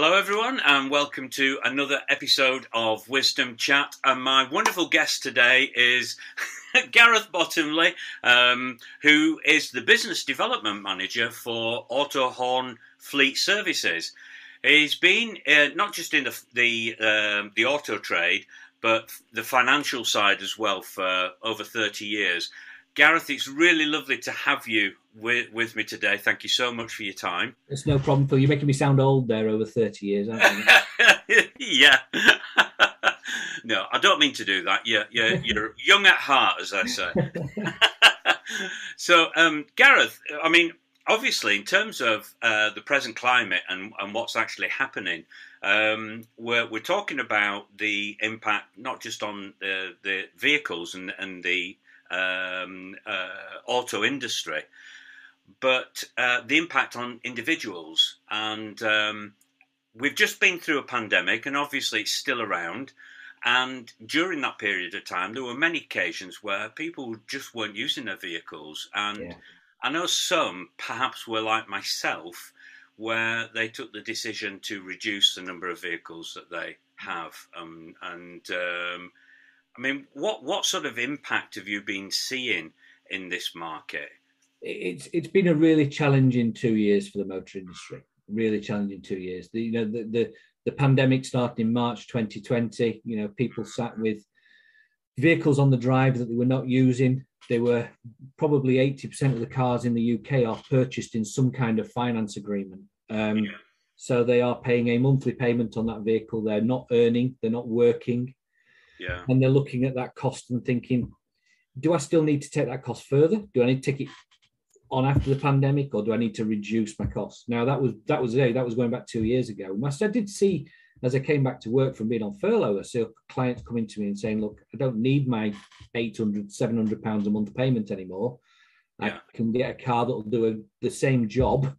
Hello, everyone, and welcome to another episode of Wisdom Chat. And my wonderful guest today is Gareth Bottomley, who is the Business Development Manager for Autohorn Fleet Services. He's been not just in the auto trade, but the financial side as well for over 30 years. Gareth, it's really lovely to have you with me today. Thank you so much for your time. It's no problem, Phil. You're making me sound old there, over 30 years, aren't you? Yeah. No, I don't mean to do that. You're young at heart, as I say. So, Gareth, I mean, obviously, in terms of the present climate and what's actually happening, we're talking about the impact not just on the vehicles and the auto industry, but the impact on individuals. And we've just been through a pandemic, and obviously it's still around. And during that period of time, there were many occasions where people just weren't using their vehicles. And I know some perhaps were like myself, where they took the decision to reduce the number of vehicles that they have. I mean, what sort of impact have you been seeing in this market? It's been a really challenging 2 years for the motor industry. Really challenging 2 years. The pandemic started in March 2020. People sat with vehicles on the drive that they were not using. They were probably 80% of the cars in the UK are purchased in some kind of finance agreement. So they are paying a monthly payment on that vehicle. They're not earning. They're not working. Yeah. And they're looking at that cost and thinking, do I still need to take that cost further? Do I need to take it on after the pandemic, or do I need to reduce my costs? Now, that was going back 2 years ago. I did see, as I came back to work from being on furlough, I saw clients coming to me and saying, look, I don't need my £800, £700 a month payment anymore. I can get a car that will do the same job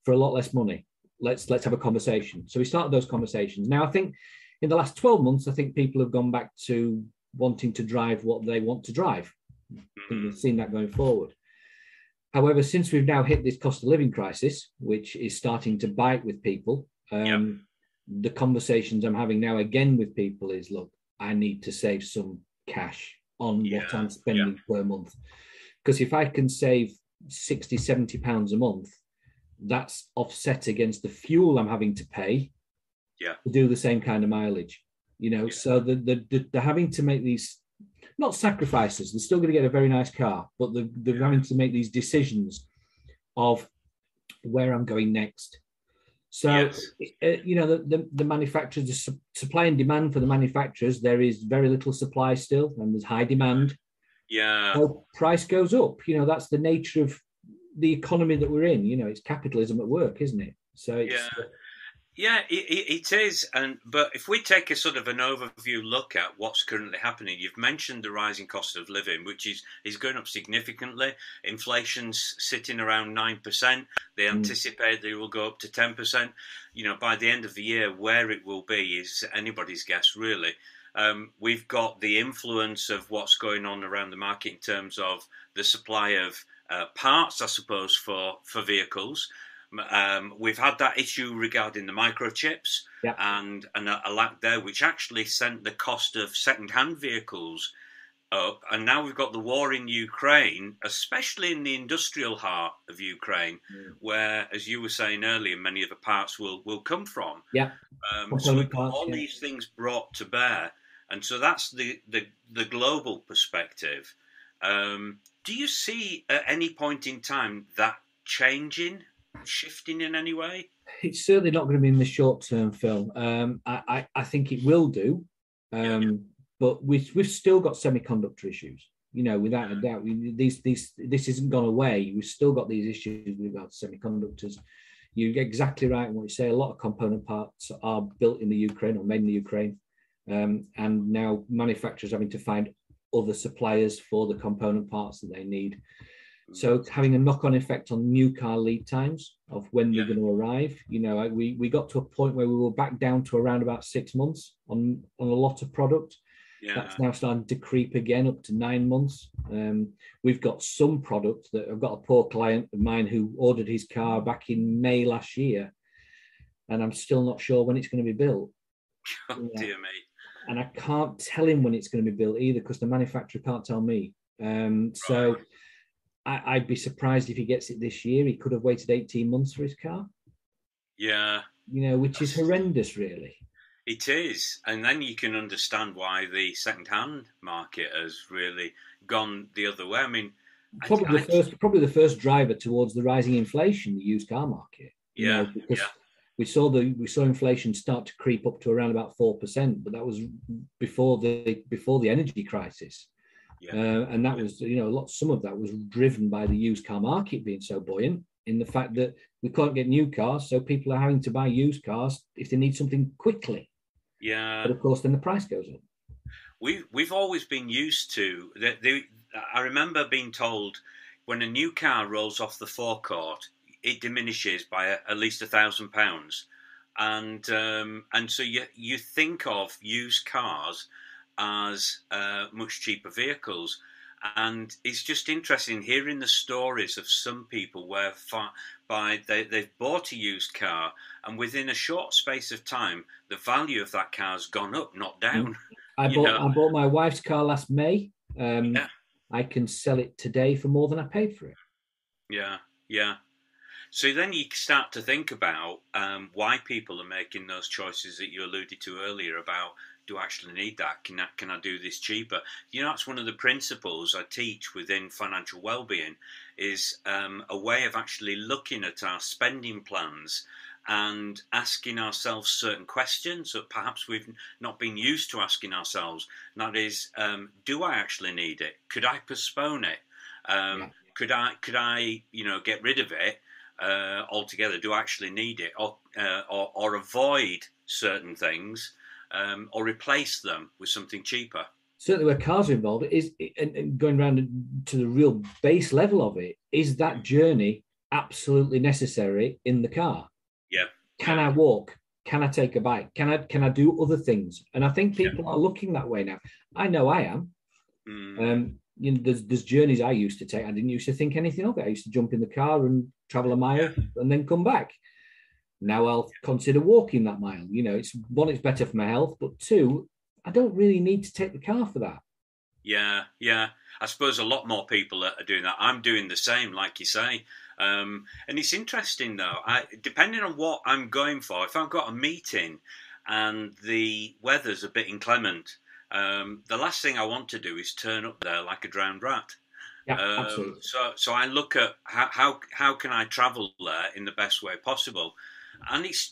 for a lot less money. Let's have a conversation. So we started those conversations. Now, I think in the last 12 months, I think people have gone back to wanting to drive what they want to drive. I think we've seen that going forward. However, since we've now hit this cost of living crisis, which is starting to bite with people, the conversations I'm having now again with people is, look, I need to save some cash on what I'm spending per month. Because if I can save £60, £70 a month, that's offset against the fuel I'm having to pay to do the same kind of mileage. So they're having to make these, not sacrifices, they're still going to get a very nice car, but they're having to make these decisions of where I'm going next. So, the manufacturers, the supply and demand for the manufacturers, there is very little supply still, and there's high demand. Yeah. So price goes up. That's the nature of the economy that we're in. It's capitalism at work, isn't it? So it's... Yeah, it is. But if we take a sort of an overview look at what's currently happening, you've mentioned the rising cost of living, which is going up significantly. Inflation's sitting around 9%. They anticipate that it will go up to 10%. By the end of the year, where it will be is anybody's guess, really. We've got the influence of what's going on around the market in terms of the supply of parts, I suppose, for vehicles. We've had that issue regarding the microchips and a lack there, which actually sent the cost of second-hand vehicles up. And now we've got the war in Ukraine, especially in the industrial heart of Ukraine, where, as you were saying earlier, many of the parts will come from. So we've got all these things brought to bear. And so that's the global perspective. Do you see at any point in time that shifting in any way? It's certainly not going to be in the short term, Phil. I think it will do, but we've still got semiconductor issues. Without a doubt, this isn't gone away. We've still got these issues with regard to semiconductors. You're exactly right in what you say. A lot of component parts are built in the Ukraine or made in the Ukraine, and now manufacturers having to find other suppliers for the component parts that they need. So having a knock-on effect on new car lead times of when they're going to arrive. We got to a point where we were back down to around about 6 months on a lot of product. That's now starting to creep again up to 9 months. We've got some product that I've got a poor client of mine who ordered his car back in May last year. and I'm still not sure when it's going to be built. Oh, dear me. And I can't tell him when it's going to be built either because the manufacturer can't tell me. So I'd be surprised if he gets it this year. He could have waited 18 months for his car. Yeah. Which is horrendous, really. It is. And then you can understand why the second-hand market has really gone the other way. I mean, probably the first driver towards the rising inflation, the used car market. Because we saw inflation start to creep up to around about 4%, but that was before the energy crisis. And that was, some of that was driven by the used car market being so buoyant, in the fact that we can't get new cars, so people are having to buy used cars if they need something quickly. Yeah. But of course, then the price goes up. We've always been used to that. I remember being told when a new car rolls off the forecourt, it diminishes by at least £1,000, and so you think of used cars as much cheaper vehicles. And it's just interesting hearing the stories of some people where they've bought a used car, and within a short space of time, the value of that car's gone up, not down. I bought my wife's car last May. I can sell it today for more than I paid for it. Yeah. So then you start to think about why people are making those choices that you alluded to earlier about, do I actually need that? Can I do this cheaper? That's one of the principles I teach within financial well-being, is a way of actually looking at our spending plans and asking ourselves certain questions that perhaps we've not been used to asking ourselves. And that is, do I actually need it? Could I postpone it? Could I get rid of it altogether? Do I actually need it, or avoid certain things, or replace them with something cheaper? Certainly, where cars are involved, and going around to the real base level of it, is that journey absolutely necessary in the car? Yeah. Can I walk? Can I take a bike? Can I do other things? And I think people are looking that way now. I know I am. There's journeys I used to take. I didn't used to think anything of it. I used to jump in the car and travel a mile and then come back. Now I'll consider walking that mile. It's better for my health, but two, I don't really need to take the car for that. Yeah. I suppose a lot more people are doing that. I'm doing the same, like you say. And it's interesting, though, depending on what I'm going for, if I've got a meeting and the weather's a bit inclement, the last thing I want to do is turn up there like a drowned rat. Yeah, absolutely. So I look at how can I travel there in the best way possible. And it's,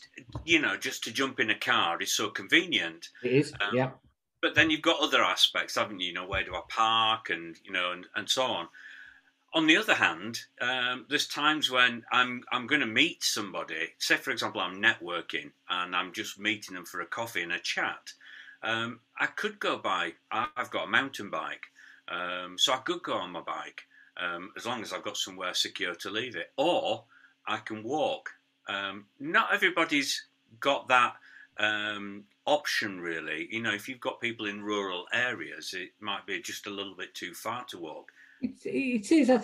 just to jump in a car is so convenient. It is, yeah. But then you've got other aspects, haven't you? Where do I park and so on. On the other hand, there's times when I'm going to meet somebody. Say, for example, I'm networking and I'm just meeting them for a coffee and a chat. I could go by. I've got a mountain bike, so I could go on my bike as long as I've got somewhere secure to leave it, or I can walk. Not everybody's got that option, really. If you've got people in rural areas, it might be just a little bit too far to walk. It is. I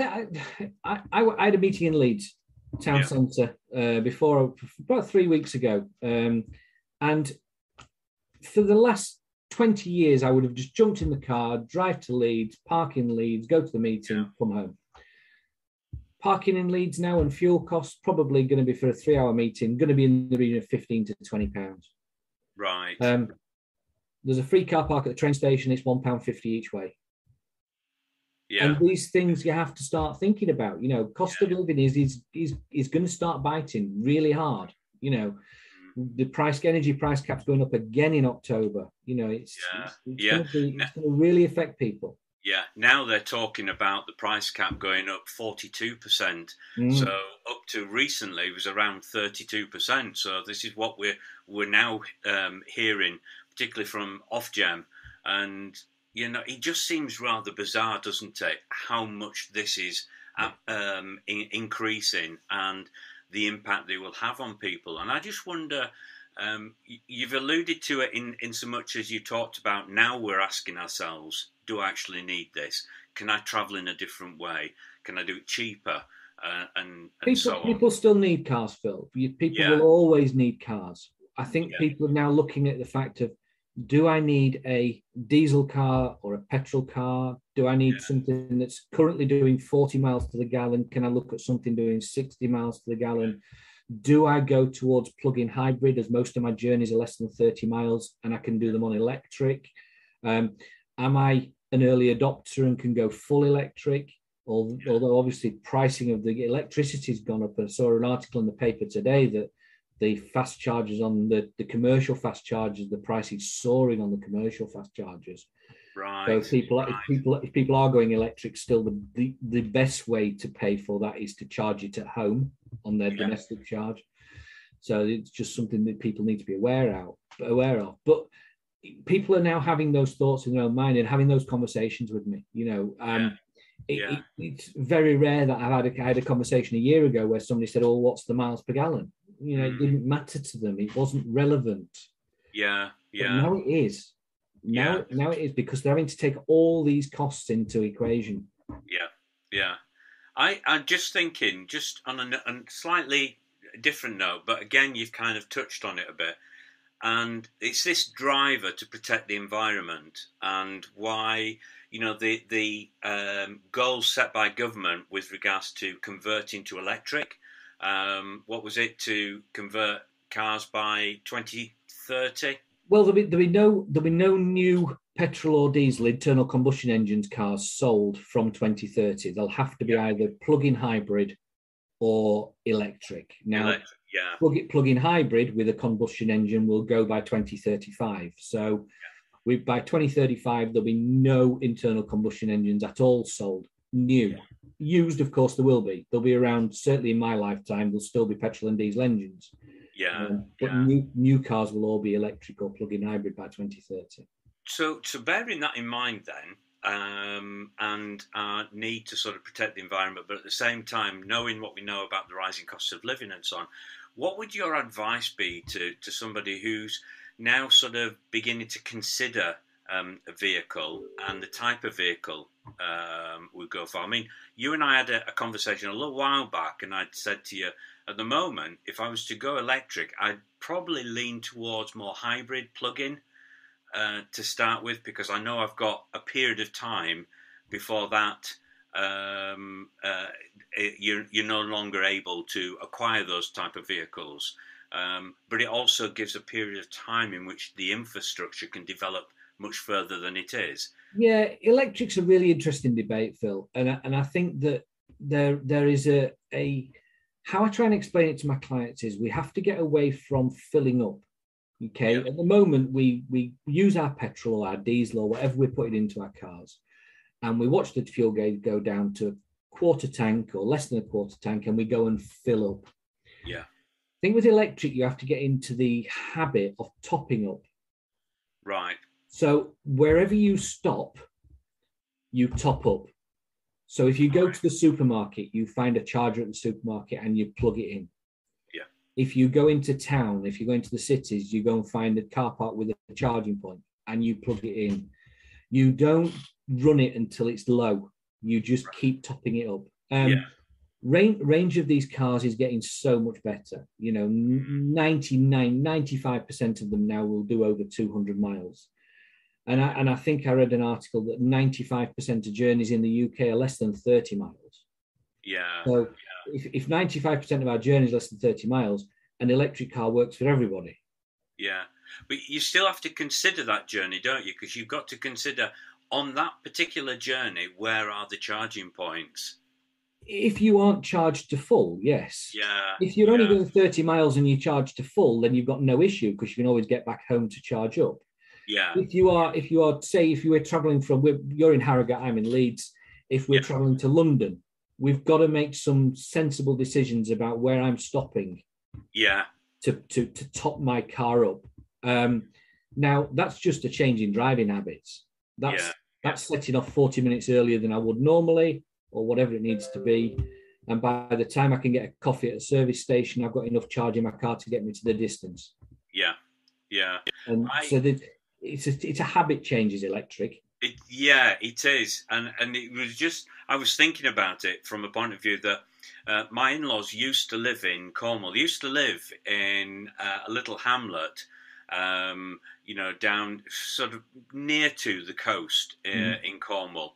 had a meeting in Leeds town centre about 3 weeks ago, and for the last 20 years, I would have just jumped in the car, drive to Leeds, park in Leeds, go to the meeting, come home. Parking in Leeds now and fuel costs probably going to be for a 3-hour meeting, going to be in the region of £15 to £20. Right. There's a free car park at the train station. It's £1.50 each way. Yeah. And these things you have to start thinking about. Cost of living is going to start biting really hard. The energy price cap's going up again in October. It's going to really affect people. Yeah, now they're talking about the price cap going up 42%. So up to recently it was around 32%. So this is what we're now hearing, particularly from Ofgem. And it just seems rather bizarre, doesn't it, how much this is increasing and the impact they will have on people. And I just wonder, you've alluded to it in so much as you talked about now we're asking ourselves, do I actually need this? Can I travel in a different way? Can I do it cheaper? and so on. People still need cars, Phil. People Yeah, will always need cars. I think yeah, people are now looking at the fact of, do I need a diesel car or a petrol car? Do I need something that's currently doing 40 miles to the gallon? Can I look at something doing 60 miles to the gallon? Do I go towards plug-in hybrid, as most of my journeys are less than 30 miles and I can do them on electric? Am I an early adopter and can go full electric? Although obviously pricing of the electricity has gone up. I saw an article in the paper today that the fast chargers on the commercial fast chargers, the price is soaring on the commercial fast chargers. right. So if people are going electric, still the best way to pay for that is to charge it at home on their domestic charge. So it's just something that people need to be aware of. But people are now having those thoughts in their own mind and having those conversations with me. It's very rare that I had a conversation a year ago where somebody said, "Oh, what's the miles per gallon?" It didn't matter to them. It wasn't relevant. Yeah. But now it is. Now it is, because they're having to take all these costs into equation. Yeah. I'm just thinking, just on a slightly different note, but again, you've kind of touched on it a bit. And it's this driver to protect the environment, and why, the goals set by government with regards to converting to electric. What was it, to convert cars by 2030? Well, there'll be no new petrol or diesel internal combustion engines cars sold from 2030. They'll have to be either plug-in hybrid or electric. Now, plug-in hybrid with a combustion engine will go by 2035. So by 2035, there'll be no internal combustion engines at all sold. New. Used, of course, there will be. There'll be around, certainly in my lifetime, there'll still be petrol and diesel engines. But new cars will all be electric or plug-in hybrid by 2030. So bearing that in mind then, and our need to sort of protect the environment, but at the same time, knowing what we know about the rising costs of living and so on, what would your advice be to somebody who's now sort of beginning to consider a vehicle and the type of vehicle we go for? I mean, you and I had a conversation a little while back, and I'd said to you, at the moment, if I was to go electric, I'd probably lean towards more hybrid plug-in to start with, because I know I've got a period of time before that you're no longer able to acquire those type of vehicles. But it also gives a period of time in which the infrastructure can develop much further than it is. Yeah, electric's a really interesting debate, Phil, and I think that there is a how I try and explain it to my clients is we have to get away from filling up. Okay, at the moment we use our petrol or our diesel or whatever we're putting into our cars, and we watch the fuel gauge go down to a quarter tank or less than a quarter tank, and we go and fill up. Yeah. I think with electric, you have to get into the habit of topping up. Right. So wherever you stop, you top up. So if you go to the supermarket, you find a charger at the supermarket and you plug it in. Yeah. If you go into town, if you go into the cities, you go and find a car park with a charging point and you plug it in. You don't run it until it's low. You just keep topping it up. Range of these cars is getting so much better. 95% of them now will do over 200 miles. And I think I read an article that 95% of journeys in the UK are less than 30 miles. Yeah. So if 95% of our journeys are less than 30 miles, an electric car works for everybody. Yeah. But you still have to consider that journey, don't you? Because you've got to consider on that particular journey, where are the charging points? If you aren't charged to full, yes. Yeah. If you're only going 30 miles and you charge to full, then you've got no issue because you can always get back home to charge up. Yeah. If you are, say, if you were traveling you're in Harrogate, I'm in Leeds. If we're traveling to London, we've got to make some sensible decisions about where I'm stopping. Yeah. To top my car up. Now that's just a change in driving habits. That's setting off 40 minutes earlier than I would normally, or whatever it needs to be. And by the time I can get a coffee at a service station, I've got enough charge in my car to get me to the distance. Yeah. Yeah. And so it's a habit change is electric. Yeah, it is, and it was just I was thinking about it from a point of view that my in-laws used to live in Cornwall. They used to live in a little hamlet, down sort of near to the coast in Cornwall,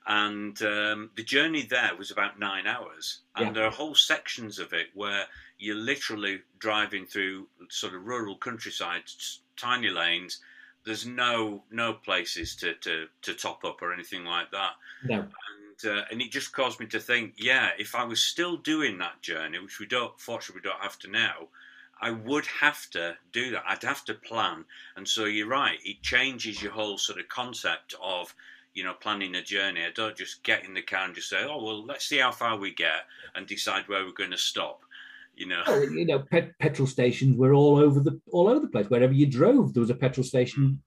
and the journey there was about 9 hours, Yeah. and there are whole sections of it where you're literally driving through sort of rural countryside, tiny lanes. There's no places to top up or anything like that. No. And it just caused me to think, yeah, if I was still doing that journey, which fortunately we don't have to now, I would have to do that. I'd have to plan. And so you're right, it changes your whole sort of concept of, planning a journey. I don't just get in the car and just say, oh, well, let's see how far we get and decide where we're going to stop. Oh, petrol stations were all over the place. Wherever you drove, there was a petrol station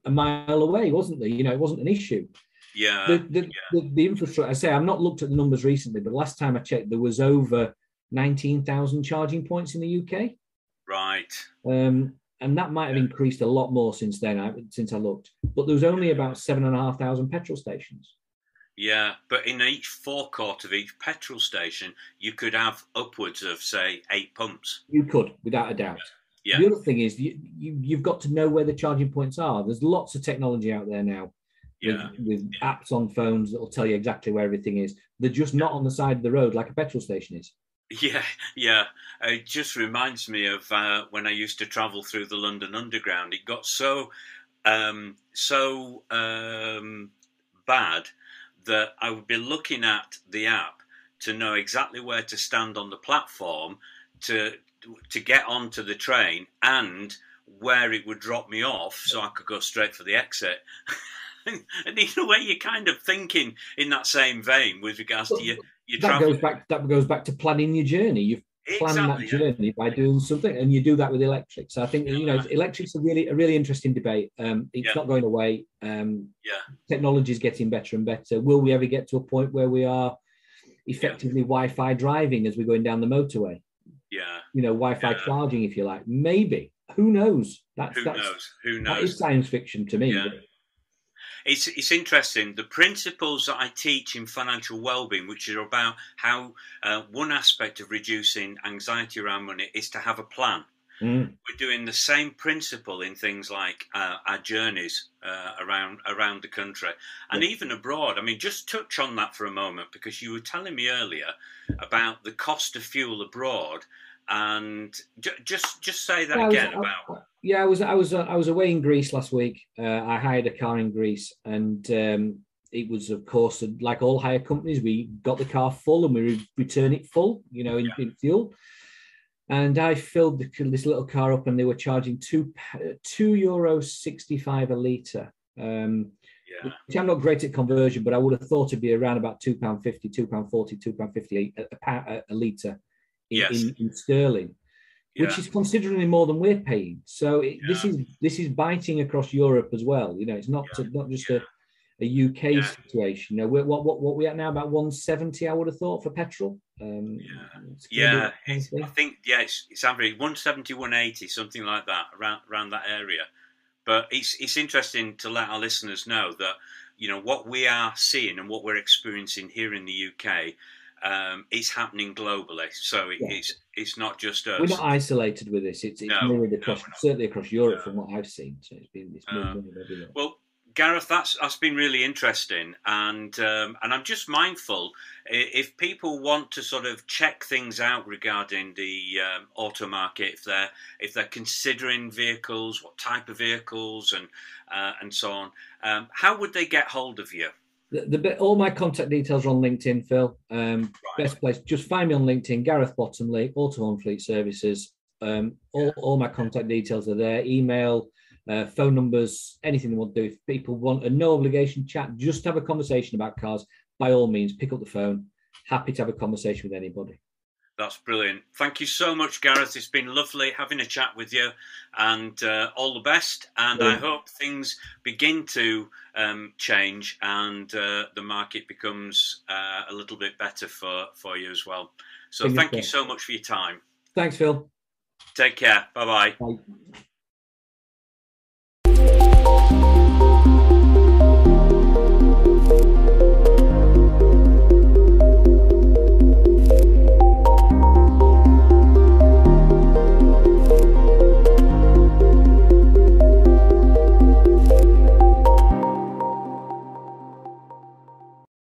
a mile away, wasn't there? It wasn't an issue. Yeah. The infrastructure. I say I've not looked at the numbers recently, but last time I checked, there was over 19,000 charging points in the UK. Right. And that might have increased a lot more since then. Since I looked, but there was only about 7,500 petrol stations. Yeah, but in each forecourt of each petrol station, you could have upwards of, say, 8 pumps. You could, without a doubt. Yeah. The other thing is you've got to know where the charging points are. There's lots of technology out there now with apps on phones that will tell you exactly where everything is. They're just not on the side of the road like a petrol station is. Yeah. It just reminds me of when I used to travel through the London Underground. It got so bad that I would be looking at the app to know exactly where to stand on the platform to get onto the train and where it would drop me off so I could go straight for the exit. And in a way, you're kind of thinking in that same vein with regards to your travel. That goes back to planning your journey. You've planned that journey by doing something, and you do that with electric. So I think electric's a really interesting debate. It's not going away. Technology is getting better and better. Will we ever get to a point where we are effectively Wi-Fi driving as we're going down the motorway? Yeah. Wi-Fi charging, if you like. Maybe. Who knows? Who knows? That is science fiction to me. Yeah. It's interesting. The principles that I teach in financial well-being, which are about how one aspect of reducing anxiety around money is to have a plan. We're doing the same principle in things like our journeys around the country and even abroad. I mean, just touch on that for a moment, because you were telling me earlier about the cost of fuel abroad, and just say that again about. Yeah, I was away in Greece last week. I hired a car in Greece, and it was, of course, like all hire companies, we got the car full and we return it full, in fuel. And I filled this little car up, and they were charging €2.65 a litre. Which I'm not great at conversion, but I would have thought it'd be around about £2.50, £2.40, £2.50 a litre in sterling. Which is considerably more than we're paying. So this is biting across Europe as well. It's not just a UK situation. What we at now, about 170, I would have thought, for petrol. I think it's average 170, 180, something like that, around that area. But it's interesting to let our listeners know that what we are seeing and what we're experiencing here in the UK. It's happening globally, so it's not just us. We're not isolated with this. It's mirrored across, certainly across Europe, from what I've seen. So it's moving. Well, Gareth, that's been really interesting, and I'm just mindful, if people want to sort of check things out regarding the auto market, if they're considering vehicles, what type of vehicles, and so on, how would they get hold of you? All my contact details are on LinkedIn, Phil. Best place, just find me on LinkedIn, Gareth Bottomley, Auto Home Fleet Services. All my contact details are there. Email, phone numbers, anything they want to do. If people want a no obligation chat, just have a conversation about cars, by all means, pick up the phone. Happy to have a conversation with anybody. That's brilliant. Thank you so much, Gareth. It's been lovely having a chat with you, and all the best. And I hope things begin to change, and the market becomes a little bit better for you as well. So thank you so much for your time. Thanks, Phil. Take care. Bye-bye. Bye.